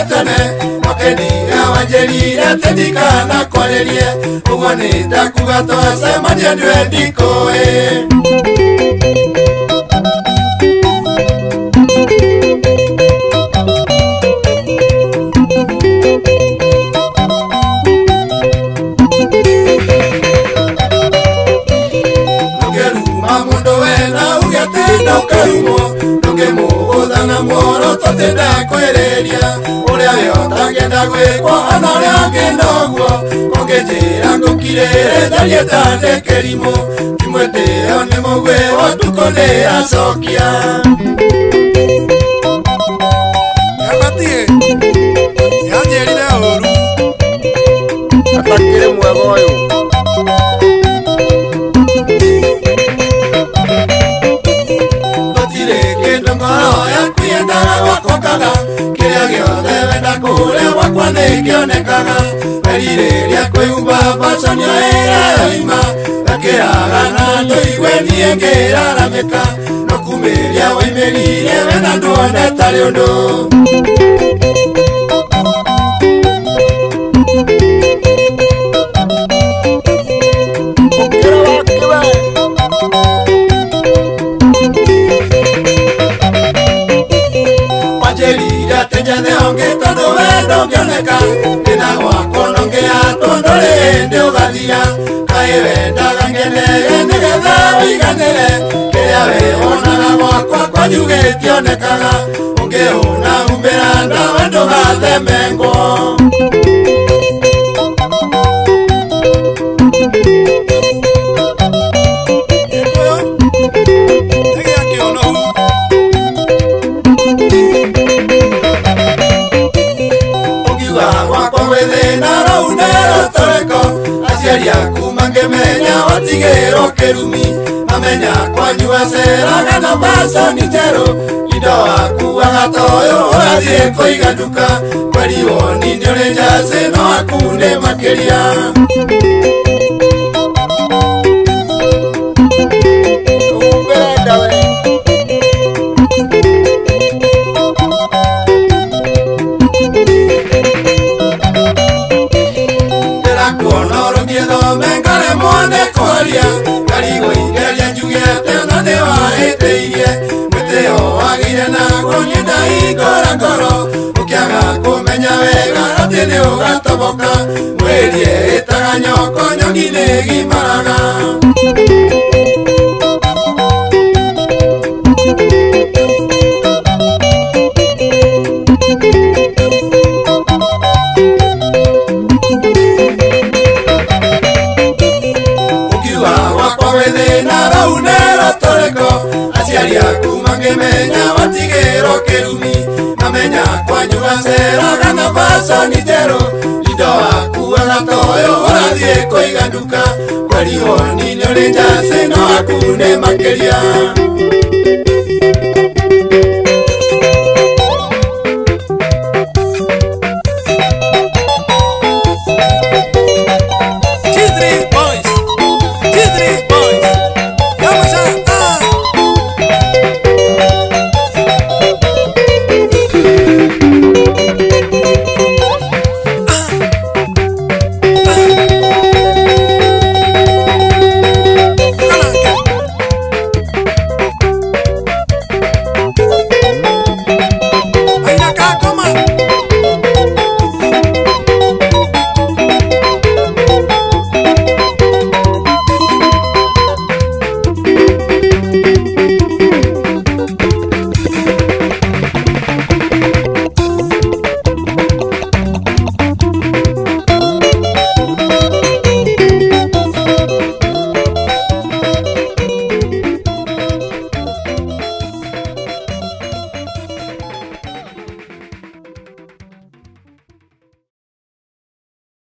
tene Wakeni awanjerire tendikana kwarerie Ugo nitakuga twacemania ndiwe ndikoe Nukemugudana moro totenda kwereria Uria yotangenda gwikwa ana uria ngenda guo Kongenjira ngukirire ndarieta ndekerimo Timweteo ni mugwe watuko ni acokia Yabatie Yanjerire uru Atakire mwego uyu Kiria giothe wenda kuria wakwa nikionekaga Weririria kwĩhumba fashion ĩrĩa yoima Gakĩraga na ndũigwe niĩ ngĩraramĩka Nokumĩria woimĩrire wenda nduone tarĩ ũndũ Tenjane onge todo wendo ngioneka Ina wako nonge atondo lende ugathia Kai wenda gangenege negetha wiganere Kiria wehonaga gwakwa kwanjugĩtio onekaga Ũngĩũna umbĩranda wendo gathemengwo Aciari aku mangemenya watigĩrwo kĩrumi Mamenya kwanyu aceraga na macani njerũ Indo waku agatoyo ũrathiĩ kũiga nduka Kweri woni nĩ ũrĩ njacĩ no aku nĩ makĩria Karigo ingeria njugĩte na nĩ wahĩtĩirie Mwĩtĩo wagĩire naguo nyenda ingora ngoro Ũkĩaga kũmenya wega atĩ nĩ ũgatoboka Mwĩrie ĩtaga nyoko nyongi nĩ gimaraga Aciari aku mangemenya watigĩrwo kĩrumi Mamenya kwanyu aceraga na fashion njerũ Indo waku agatoyo ũrathiĩ kũiga nduka Kweri woni nĩ ũrĩ njacĩ no aku nĩ makĩria